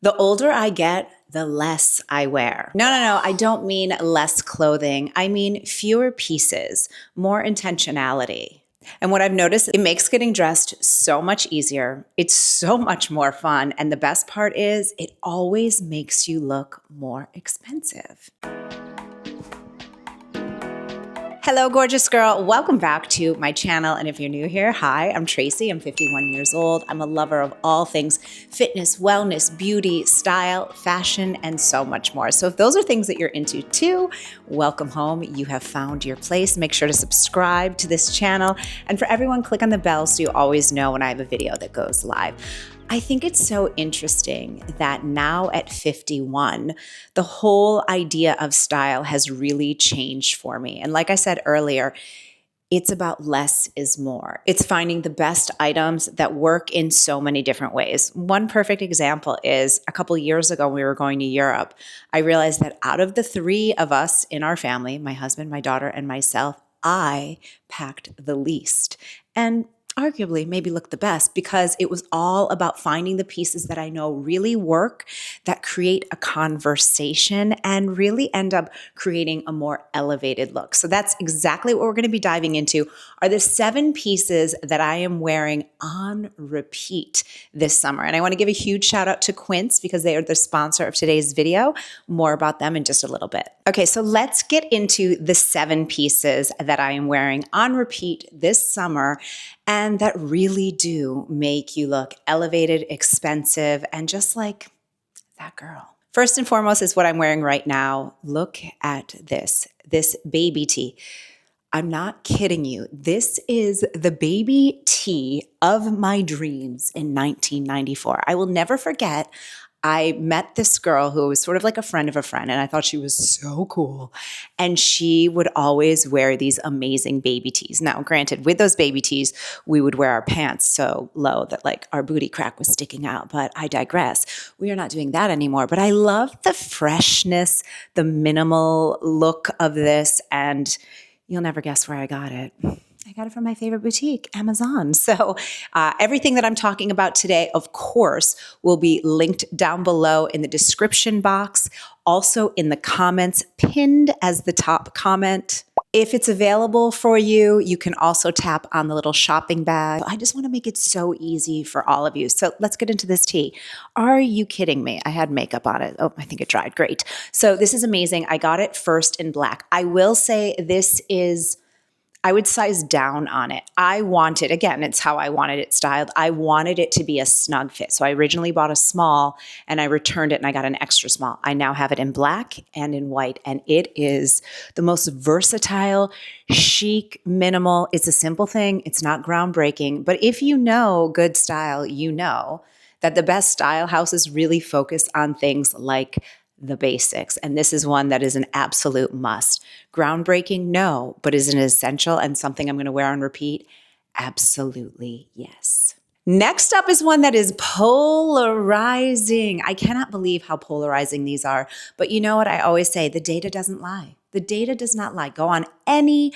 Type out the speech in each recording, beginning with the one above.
The older I get, the less I wear. No, I don't mean less clothing. I mean fewer pieces, more intentionality. And what I've noticed, it makes getting dressed so much easier. It's so much more fun. And the best part is it always makes you look more expensive. Hello, gorgeous girl. Welcome back to my channel. And if you're new here, hi, I'm Tracy. I'm 51 years old. I'm a lover of all things fitness, wellness, beauty, style, fashion, and so much more. So if those are things that you're into too, welcome home. You have found your place. Make sure to subscribe to this channel. And for everyone, click on the bell so you always know when I have a video that goes live. I think it's so interesting that now at 51, the whole idea of style has really changed for me. And like I said earlier, it's about less is more. It's finding the best items that work in so many different ways. One perfect example is a couple years ago when we were going to Europe, I realized that out of the three of us in our family, my husband, my daughter, and myself, I packed the least. And arguably maybe look the best because it was all about finding the pieces that I know really work, that create a conversation and really end up creating a more elevated look. So that's exactly what we're going to be diving into are the 7 pieces that I am wearing on repeat this summer. And I want to give a huge shout out to Quince because they are the sponsor of today's video. More about them in just a little bit. Okay, so let's get into the 7 pieces that I am wearing on repeat this summer and that really do make you look elevated, expensive, and just like that girl. First and foremost is what I'm wearing right now. Look at this baby tee. I'm not kidding you. This is the baby tee of my dreams in 1994. I will never forget. I met this girl who was sort of like a friend of a friend, and I thought she was so cool. And she would always wear these amazing baby tees. Now, granted, with those baby tees, we would wear our pants so low that like our booty crack was sticking out, but I digress. We are not doing that anymore. But I love the freshness, the minimal look of this, and you'll never guess where I got it. I got it from my favorite boutique, Amazon. So everything that I'm talking about today, of course, will be linked down below in the description box, also in the comments, pinned as the top comment. If it's available for you, you can also tap on the little shopping bag. I just want to make it so easy for all of you. So let's get into this tee. Are you kidding me? I had makeup on it. Oh, I think it dried. Great. So this is amazing. I got it first in black. I will say this is I would size down on it. I wanted, again, it's how I wanted it styled. I wanted it to be a snug fit. So I originally bought a small and I returned it and I got an extra small. I now have it in black and in white, and it is the most versatile, chic, minimal. It's a simple thing. It's not groundbreaking, but if you know good style, you know that the best style houses really focus on things like the basics. And this is one that is an absolute must. Groundbreaking? No. But is it essential and something I'm going to wear on repeat? Absolutely yes. Next up is one that is polarizing. I cannot believe how polarizing these are. But you know what I always say? The data doesn't lie. The data does not lie. Go on any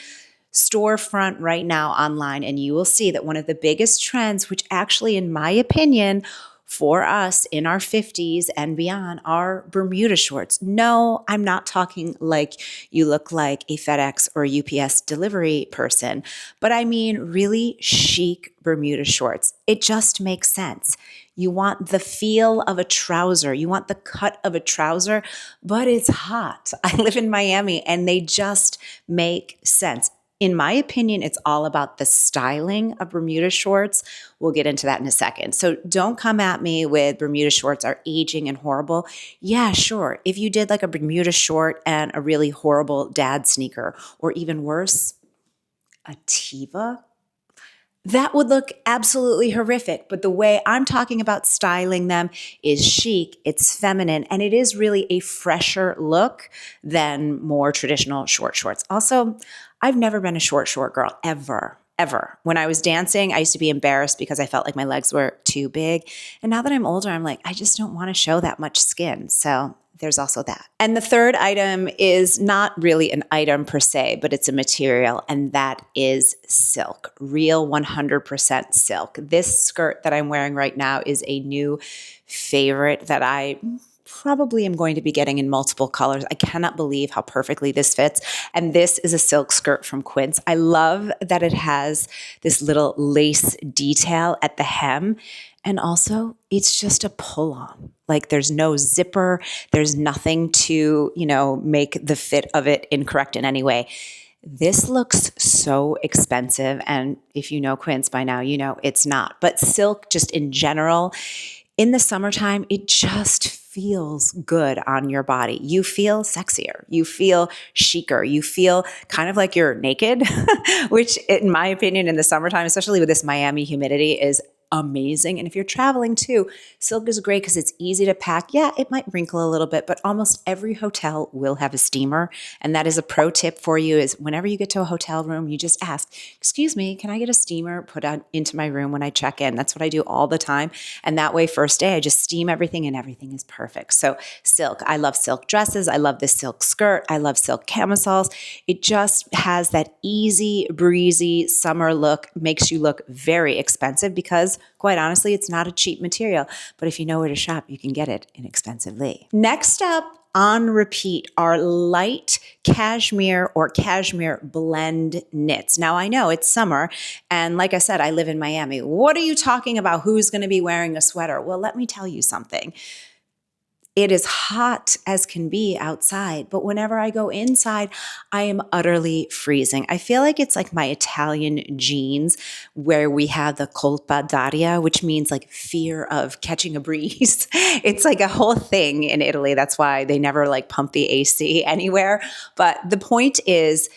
storefront right now online and you will see that one of the biggest trends, which actually in my opinion, for us in our 50s and beyond are Bermuda shorts. No, I'm not talking like you look like a FedEx or UPS delivery person, but I mean really chic Bermuda shorts. It just makes sense. You want the feel of a trouser. You want the cut of a trouser, but it's hot. I live in Miami and they just make sense. In my opinion, it's all about the styling of Bermuda shorts. We'll get into that in a second. So don't come at me with Bermuda shorts are aging and horrible. Yeah, sure. If you did like a Bermuda short and a really horrible dad sneaker, or even worse, a Teva, that would look absolutely horrific. But the way I'm talking about styling them is chic, it's feminine, and it is really a fresher look than more traditional short shorts. Also, I've never been a short girl, ever. When I was dancing, I used to be embarrassed because I felt like my legs were too big. And now that I'm older, I'm like, I just don't want to show that much skin. So there's also that. And the third item is not really an item per se, but it's a material, and that is silk, real 100% silk. This skirt that I'm wearing right now is a new favorite that I probably am going to be getting in multiple colors. I cannot believe how perfectly this fits. And this is a silk skirt from Quince. I love that it has this little lace detail at the hem. And also, it's just a pull on. Like there's no zipper, there's nothing to, make the fit of it incorrect in any way. This looks so expensive. And if you know Quince by now, you know it's not. But silk, just in general, in the summertime, it just feels good on your body. You feel sexier. You feel chicer. You feel kind of like you're naked, which in my opinion, in the summertime, especially with this Miami humidity, is amazing. And if you're traveling too, silk is great because it's easy to pack. Yeah, it might wrinkle a little bit, but almost every hotel will have a steamer. And that is a pro tip for you is whenever you get to a hotel room, you just ask, excuse me, can I get a steamer put out into my room when I check in? That's what I do all the time. And that way, first day, I just steam everything and everything is perfect. So silk, I love silk dresses. I love this silk skirt. I love silk camisoles. It just has that easy, breezy summer look, makes you look very expensive because quite honestly, it's not a cheap material, but if you know where to shop, you can get it inexpensively. Next up on repeat are light cashmere or cashmere blend knits. Now I know it's summer, and like I said, I live in Miami. What are you talking about? Who's going to be wearing a sweater? Well, let me tell you something. It is hot as can be outside, but whenever I go inside, I am utterly freezing. I feel like it's like my Italian genes where we have the colpa d'aria, which means like fear of catching a breeze. It's like a whole thing in Italy. That's why they never like pump the AC anywhere. But the point is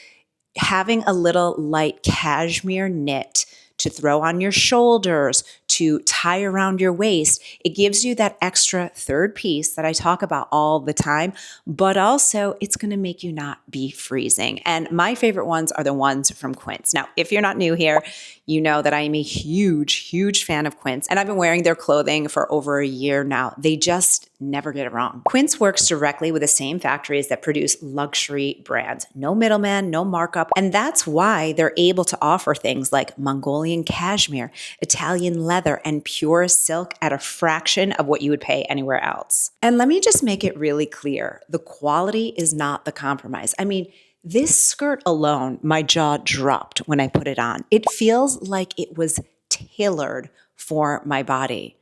having a little light cashmere knit to throw on your shoulders, to tie around your waist. It gives you that extra third piece that I talk about all the time, but also it's going to make you not be freezing. And my favorite ones are the ones from Quince. Now, if you're not new here, you know that I am a huge, huge fan of Quince, and I've been wearing their clothing for over a year now. They just never get it wrong. Quince works directly with the same factories that produce luxury brands. No middleman, no markup. And that's why they're able to offer things like Mongolian cashmere, Italian leather, and pure silk at a fraction of what you would pay anywhere else. And let me just make it really clear. The quality is not the compromise. I mean, this skirt alone, my jaw dropped when I put it on. It feels like it was tailored for my body.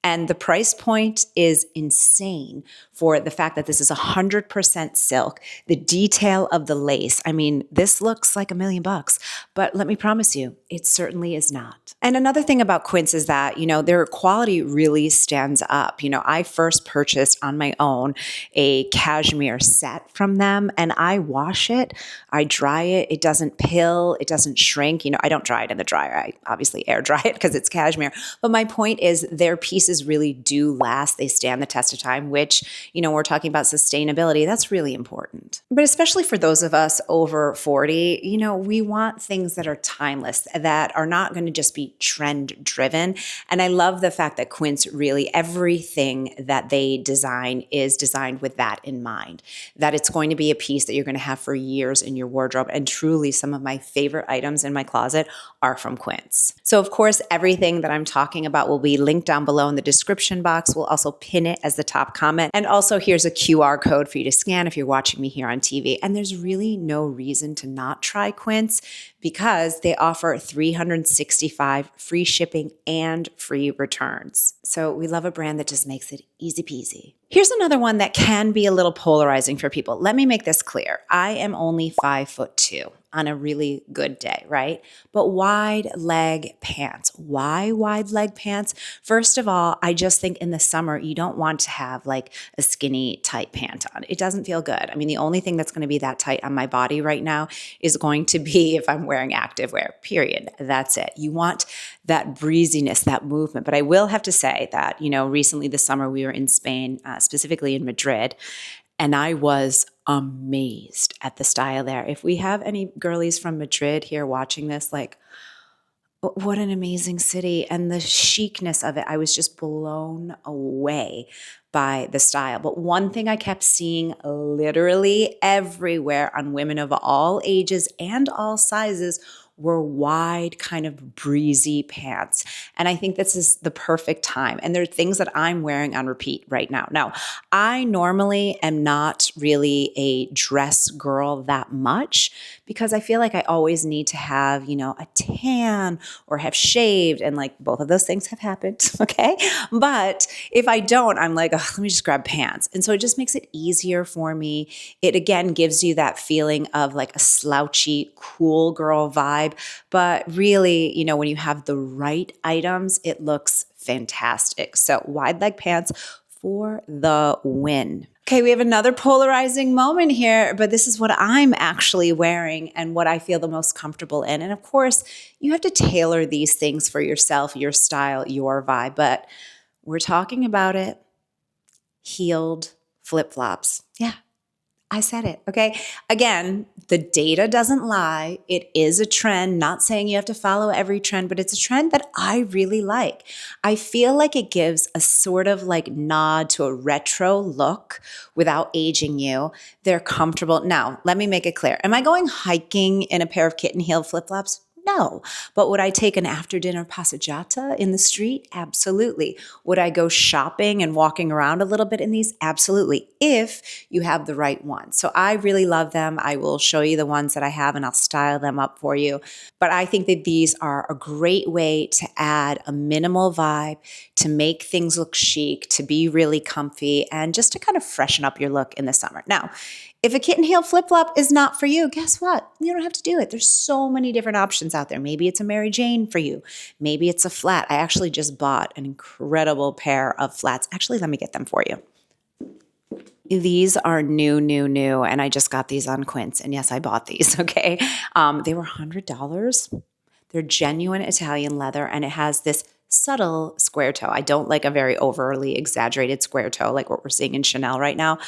And the price point is insane for the fact that this is 100% silk. The detail of the lace, I mean, this looks like $1,000,000, but let me promise you, it certainly is not. And another thing about Quince is that, their quality really stands up. I first purchased on my own a cashmere set from them, and I wash it, I dry it, it doesn't pill, it doesn't shrink. I don't dry it in the dryer. I obviously air dry it because it's cashmere. But my point is their pieces really do last. They stand the test of time, which, we're talking about sustainability. That's really important. But especially for those of us over 40, we want things that are timeless, that are not going to just be trend driven. And I love the fact that Quince really, everything that they design is designed with that in mind, that it's going to be a piece that you're going to have for years in your wardrobe. And truly, some of my favorite items in my closet are from Quince. So of course, everything that I'm talking about will be linked down below in the description box. We'll also pin it as the top comment. And also here's a QR code for you to scan if you're watching me here on TV. And there's really no reason to not try Quince because they offer 365 free shipping and free returns. So we love a brand that just makes it easy peasy. Here's another one that can be a little polarizing for people. Let me make this clear. I am only 5'2" on a really good day, right? But wide leg pants. Why wide leg pants? First of all, I just think in the summer, you don't want to have like a skinny tight pant on. It doesn't feel good. I mean, the only thing that's going to be that tight on my body right now is going to be if I'm wearing activewear, period. That's it. You want that breeziness, that movement. But I will have to say that, recently this summer we were in Spain, specifically in Madrid, and I was amazed at the style there. If we have any girlies from Madrid here watching this, like, what an amazing city and the chicness of it. I was just blown away by the style. But one thing I kept seeing literally everywhere on women of all ages and all sizes were wide, kind of breezy pants. And I think this is the perfect time. And there are things that I'm wearing on repeat right now. Now, I normally am not really a dress girl that much because I feel like I always need to have, a tan or have shaved. And like both of those things have happened. Okay. But if I don't, I'm like, let me just grab pants. And so it just makes it easier for me. It again gives you that feeling of like a slouchy, cool girl vibe. But really, when you have the right items, it looks fantastic. So wide leg pants for the win. Okay, we have another polarizing moment here, but this is what I'm actually wearing and what I feel the most comfortable in. And of course, you have to tailor these things for yourself, your style, your vibe. But we're talking about it. Heeled flip-flops. Yeah. I said it, okay? Again, the data doesn't lie. It is a trend, not saying you have to follow every trend, but it's a trend that I really like. I feel like it gives a sort of like nod to a retro look without aging you. They're comfortable. Now, let me make it clear. Am I going hiking in a pair of kitten heel flip-flops? No. But would I take an after dinner passeggiata in the street? Absolutely. Would I go shopping and walking around a little bit in these? Absolutely. If you have the right ones. So I really love them. I will show you the ones that I have and I'll style them up for you. But I think that these are a great way to add a minimal vibe, to make things look chic, to be really comfy, and just to kind of freshen up your look in the summer. Now, if a kitten heel flip-flop is not for you, guess what? You don't have to do it. There's so many different options out there. Maybe it's a Mary Jane for you. Maybe it's a flat. I actually just bought an incredible pair of flats. Actually, let me get them for you. These are new, and I just got these on Quince. And yes, I bought these, okay? They were $100. They're genuine Italian leather, and it has this subtle square toe. I don't like a very overly exaggerated square toe like what we're seeing in Chanel right now.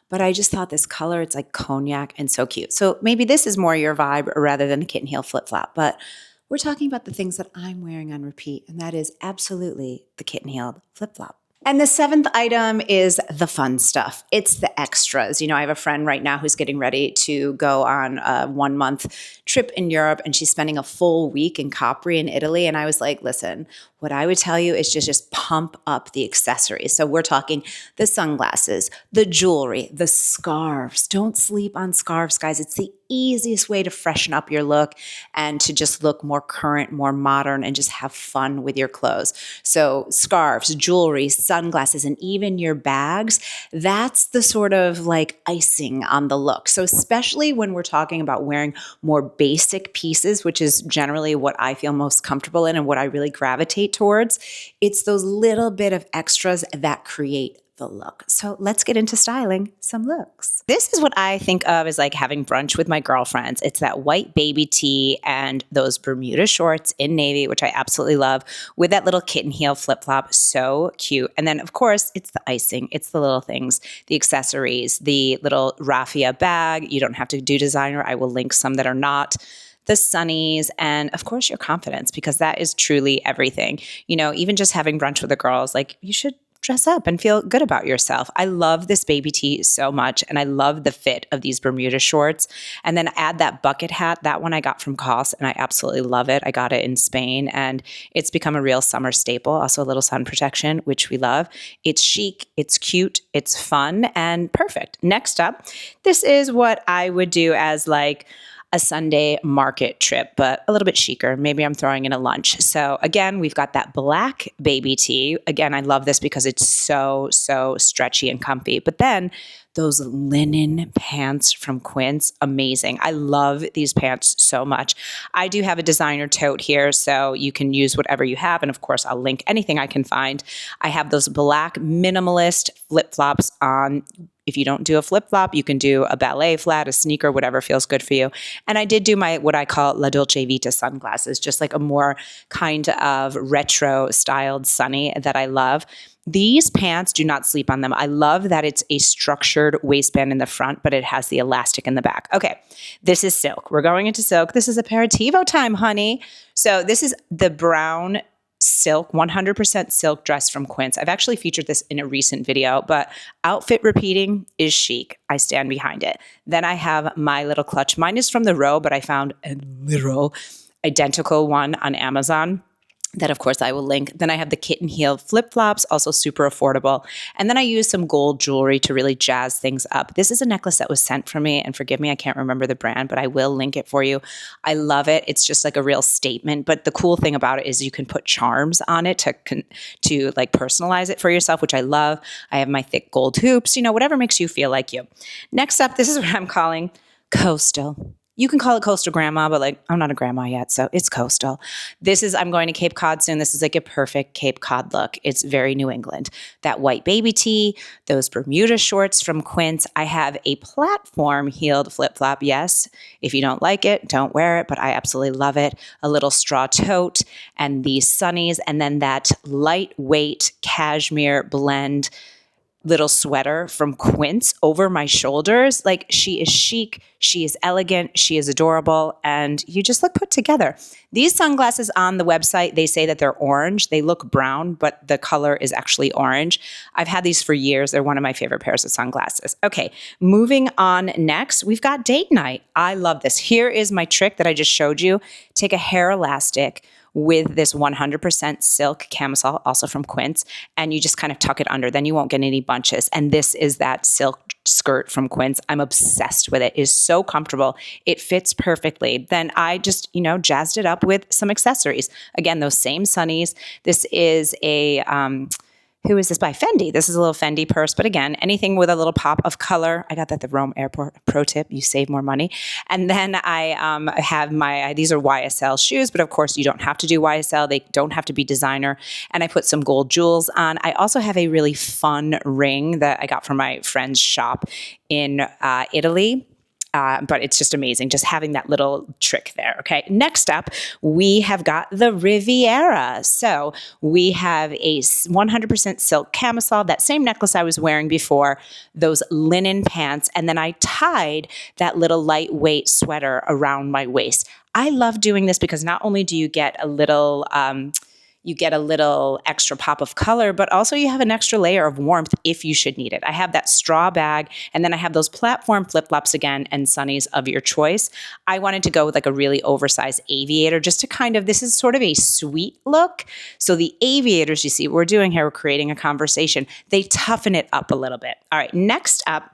But I just thought this color, it's like cognac and so cute. So maybe this is more your vibe rather than the kitten heel flip-flop. But we're talking about the things that I'm wearing on repeat, and that is absolutely the kitten heel flip-flop. And the seventh item is the fun stuff. It's the extras. I have a friend right now who's getting ready to go on a 1-month trip in Europe, and she's spending a full week in Capri in Italy. And I was like, listen, what I would tell you is just pump up the accessories. So we're talking the sunglasses, the jewelry, the scarves. Don't sleep on scarves, guys. It's the easiest way to freshen up your look and to just look more current, more modern, and just have fun with your clothes. So scarves, jewelry, sunglasses, and even your bags, that's the sort of like icing on the look. So especially when we're talking about wearing more basic pieces, which is generally what I feel most comfortable in and what I really gravitate towards, it's those little bit of extras that create the look. So let's get into styling some looks. This is what I think of as like having brunch with my girlfriends. It's that white baby tee and those Bermuda shorts in navy, which I absolutely love, with that little kitten heel flip-flop. So cute. And then of course, it's the icing. It's the little things, the accessories, the little raffia bag. You don't have to do designer. I will link some that are not. The sunnies, and of course your confidence, because that is truly everything. Even just having brunch with the girls, like you should dress up and feel good about yourself. I love this baby tee so much, and I love the fit of these Bermuda shorts. And then add that bucket hat. That one I got from COS, and I absolutely love it. I got it in Spain, and it's become a real summer staple. Also a little sun protection, which we love. It's chic, it's cute, it's fun, and perfect. Next up, this is what I would do as like a Sunday market trip, but a little bit chicer. Maybe I'm throwing in a lunch. So again, we've got that black baby tee. Again, I love this because it's so stretchy and comfy. But then those linen pants from Quince, amazing. I love these pants so much. I do have a designer tote here, so you can use whatever you have. And of course, I'll link anything I can find. I have those black minimalist flip-flops on. If you don't do a flip-flop, you can do a ballet flat, a sneaker, whatever feels good for you. And I did do my, what I call La Dolce Vita sunglasses, just like a more kind of retro styled sunny that I love. These pants, do not sleep on them. I love that it's a structured waistband in the front, but it has the elastic in the back. Okay, this is silk. We're going into silk. This is aperitivo time, honey. So this is the brown silk, 100% silk dress from Quince. I've actually featured this in a recent video, but outfit repeating is chic. I stand behind it. Then I have my little clutch. Mine is from the Row, but I found a literal identical one on Amazon that of course I will link. Then I have the kitten heel flip-flops, also super affordable. And then I use some gold jewelry to really jazz things up. This is a necklace that was sent for me, and forgive me, I can't remember the brand, but I will link it for you. I love it. It's just like a real statement. But the cool thing about it is you can put charms on it to like personalize it for yourself, which I love. I have my thick gold hoops, whatever makes you feel like you. Next up, this is what I'm calling coastal. You can call it coastal grandma, but like I'm not a grandma yet, so it's coastal. I'm going to Cape Cod soon. This is like a perfect Cape Cod look. It's very New England. That white baby tee, those Bermuda shorts from Quince. I have a platform heeled flip-flop. Yes, if you don't like it, don't wear it, but I absolutely love it. A little straw tote and these sunnies, and then that lightweight cashmere blend little sweater from Quince over my shoulders. Like, she is chic, she is elegant, she is adorable, and you just look put together. These sunglasses on the website, they say that they're orange. They look brown, but the color is actually orange. I've had these for years. They're one of my favorite pairs of sunglasses. Okay, moving on next, we've got date night. I love this. Here is my trick that I just showed you. Take a hair elastic with this 100% silk camisole, also from Quince, and you just kind of tuck it under. Then you won't get any bunches. And this is that silk skirt from Quince. I'm obsessed with it. It is so comfortable. It fits perfectly. Then I just, jazzed it up with some accessories. Again, those same sunnies. This is who is this by? Fendi. This is a little Fendi purse, but again, anything with a little pop of color. I got that at the Rome airport. Pro tip, you save more money. And then I have these are YSL shoes, but of course you don't have to do YSL. They don't have to be designer. And I put some gold jewels on. I also have a really fun ring that I got from my friend's shop in Italy. But it's just amazing, just having that little trick there. Okay. Next up, we have got the Riviera. So we have a 100% silk camisole, that same necklace I was wearing before, those linen pants, and then I tied that little lightweight sweater around my waist. I love doing this because not only do you get a little extra pop of color, but also you have an extra layer of warmth if you should need it. I have that straw bag, and then I have those platform flip-flops again and sunnies of your choice. I wanted to go with like a really oversized aviator just to this is sort of a sweet look. So the aviators, you see what we're doing here, we're creating a conversation. They toughen it up a little bit. All right, next up,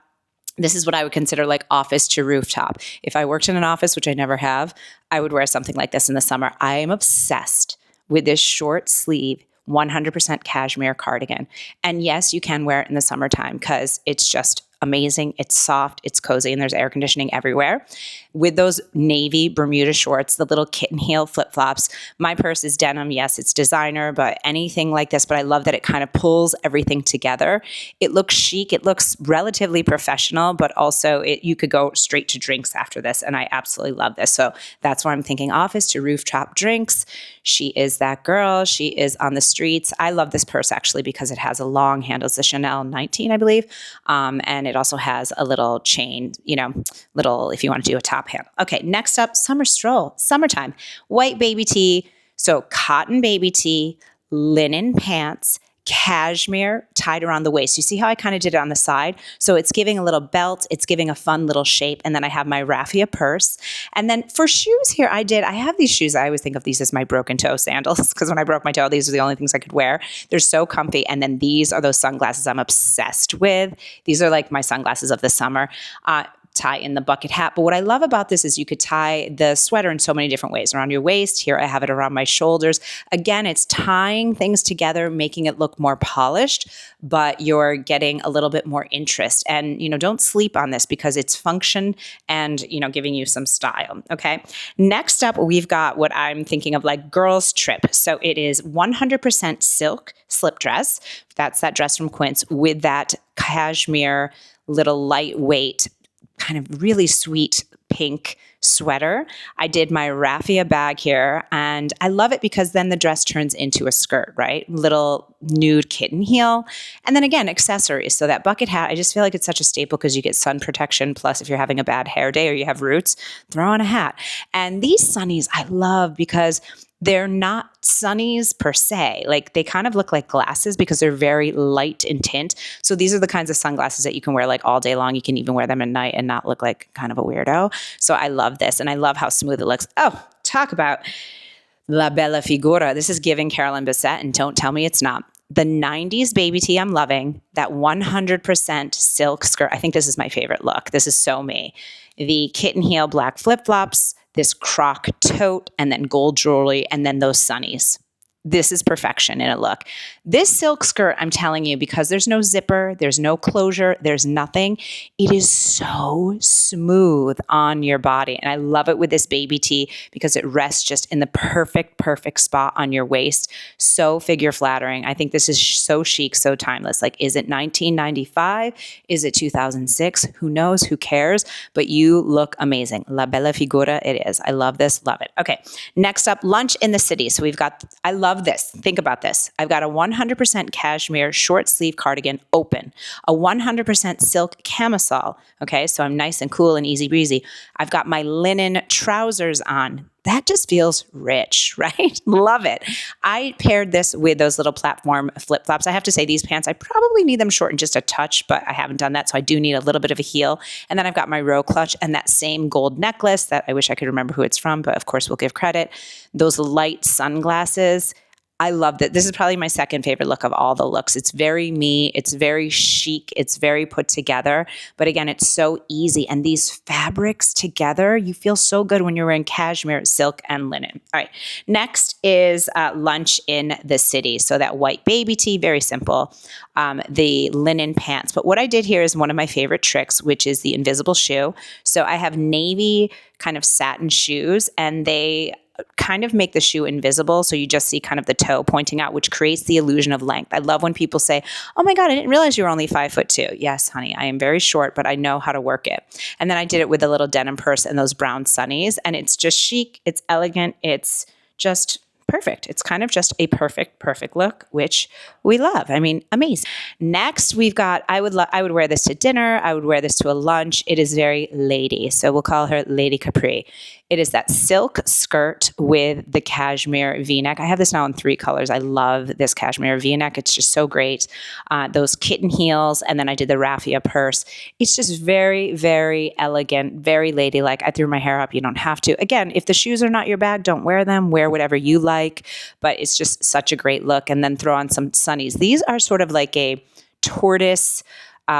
this is what I would consider like office to rooftop. If I worked in an office, which I never have, I would wear something like this in the summer. I am obsessed with this short sleeve 100% cashmere cardigan. And yes, you can wear it in the summertime because it's just amazing. It's soft, it's cozy, and there's air conditioning everywhere. With those navy Bermuda shorts, the little kitten heel flip-flops. My purse is denim. Yes, it's designer, but anything like this. But I love that it kind of pulls everything together. It looks chic. It looks relatively professional, but also you could go straight to drinks after this. And I absolutely love this. So that's why I'm thinking office to rooftop drinks. She is that girl. She is on the streets. I love this purse actually because it has a long handle. It's a Chanel 19, I believe. And it also has a little chain, little, if you want to do a top handle. Okay, next up, summer stroll, summertime, white baby tee. So cotton baby tee, linen pants, cashmere tied around the waist. You see how I kind of did it on the side? So it's giving a little belt. It's giving a fun little shape. And then I have my raffia purse. And then for shoes here, I have these shoes. I always think of these as my broken toe sandals because when I broke my toe, these are the only things I could wear. They're so comfy. And then these are those sunglasses I'm obsessed with. These are like my sunglasses of the summer. Tie in the bucket hat. But what I love about this is you could tie the sweater in so many different ways. Around your waist, here I have it around my shoulders. Again, it's tying things together, making it look more polished, but you're getting a little bit more interest. And, don't sleep on this because it's function and, giving you some style. Okay. Next up, we've got what I'm thinking of like girls trip. So it is 100% silk slip dress. That's that dress from Quince with that cashmere little lightweight kind of really sweet pink sweater. I did my raffia bag here, and I love it because then the dress turns into a skirt, right? Little nude kitten heel. And then again, accessories. So that bucket hat, I just feel like it's such a staple because you get sun protection. Plus, if you're having a bad hair day or you have roots, throw on a hat. And these sunnies I love because They're not sunnies per se. Like they kind of look like glasses because they're very light in tint. So these are the kinds of sunglasses that you can wear like all day long. You can even wear them at night and not look like kind of a weirdo. So I love this and I love how smooth it looks. Oh, talk about La Bella Figura. This is giving Carolyn Bessette and don't tell me it's not. The 90s baby tee I'm loving, that 100% silk skirt. I think this is my favorite look. This is so me. The kitten heel black flip-flops, this croc tote, and then gold jewelry, and then those sunnies. This is perfection in a look. This silk skirt, I'm telling you, because there's no zipper, there's no closure, there's nothing. It is so smooth on your body. And I love it with this baby tee because it rests just in the perfect spot on your waist. So figure flattering. I think this is so chic, so timeless. Like, is it 1995? Is it 2006? Who knows? Who cares? But you look amazing. La Bella Figura it is. I love this. Love it. Okay. Next up, lunch in the city. So we've got, I love this. Think about this. I've got a 100% cashmere short sleeve cardigan open, a 100% silk camisole. Okay, so I'm nice and cool and easy breezy. I've got my linen trousers on. That just feels rich, right? Love it. I paired this with those little platform flip-flops. I have to say these pants, I probably need them shortened just a touch, but I haven't done that. So I do need a little bit of a heel. And then I've got my row clutch and that same gold necklace that I wish I could remember who it's from, but of course we'll give credit. Those light sunglasses. I love that. This is probably my second favorite look of all the looks. It's very me. It's very chic. It's very put together. But again, it's so easy. And these fabrics together, you feel so good when you're wearing cashmere, silk, and linen. All right. Next is lunch in the city. So that white baby tee, very simple. The linen pants. But what I did here is one of my favorite tricks, which is the invisible shoe. So I have navy kind of satin shoes, and they kind of make the shoe invisible. So you just see kind of the toe pointing out, which creates the illusion of length. I love when people say, oh my God, I didn't realize you were only 5'2". Yes, honey, I am very short, but I know how to work it. And then I did it with a little denim purse and those brown sunnies. And it's just chic. It's elegant. It's just perfect. It's kind of just a perfect look, which we love. I mean, amazing. Next, we've got, I would wear this to dinner. I would wear this to a lunch. It is very lady. So we'll call her Lady Capri. It is that silk skirt with the cashmere V-neck. I have this now in 3 colors. I love this cashmere V-neck. It's just so great. Those kitten heels, and then I did the raffia purse. It's just very elegant, very ladylike. I threw my hair up. You don't have to. Again, if the shoes are not your bag, don't wear them. Wear whatever you like, but it's just such a great look. And then throw on some sunnies. These are sort of like a tortoise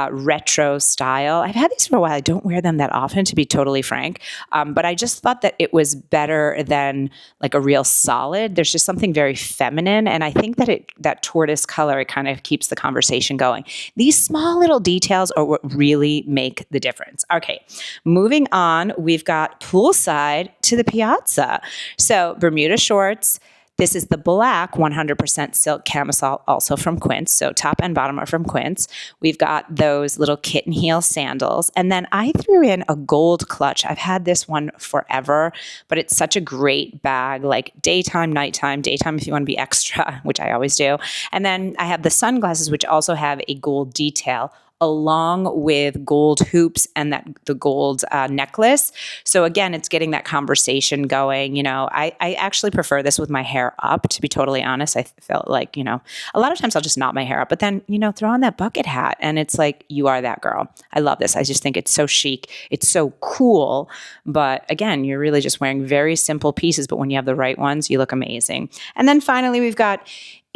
retro style. I've had these for a while. I don't wear them that often, to be totally frank. But I just thought that it was better than like a real solid. There's just something very feminine. And I think that that tortoise color, it kind of keeps the conversation going. These small little details are what really make the difference. Okay, moving on, we've got poolside to the piazza. So Bermuda shorts. This is the black 100% silk camisole, also from Quince. So top and bottom are from Quince. We've got those little kitten heel sandals. And then I threw in a gold clutch. I've had this one forever, but it's such a great bag, like daytime, nighttime, daytime if you want to be extra, which I always do. And then I have the sunglasses, which also have a gold detail, along with gold hoops and the gold necklace. So again, it's getting that conversation going. You know, I actually prefer this with my hair up, to be totally honest. I felt like, a lot of times I'll just knot my hair up, but then, throw on that bucket hat and it's like, you are that girl. I love this. I just think it's so chic. It's so cool. But again, you're really just wearing very simple pieces, but when you have the right ones, you look amazing. And then finally, we've got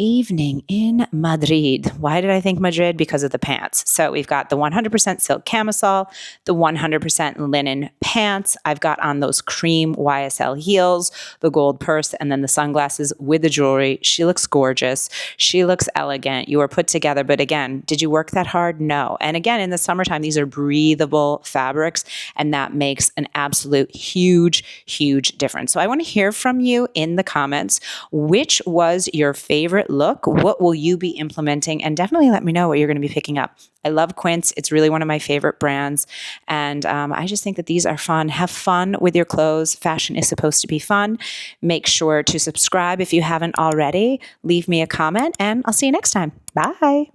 evening in Madrid. Why did I think Madrid? Because of the pants. So we've got the 100% silk camisole, the 100% linen pants. I've got on those cream YSL heels, the gold purse, and then the sunglasses with the jewelry. She looks gorgeous. She looks elegant. You are put together. But again, did you work that hard? No. And again, in the summertime, these are breathable fabrics, and that makes an absolute huge difference. So I want to hear from you in the comments. Which was your favorite look? What will you be implementing? And definitely let me know what you're going to be picking up. I love Quince. It's really one of my favorite brands. And I just think that these are fun. Have fun with your clothes. Fashion is supposed to be fun. Make sure to subscribe if you haven't already. Leave me a comment and I'll see you next time. Bye.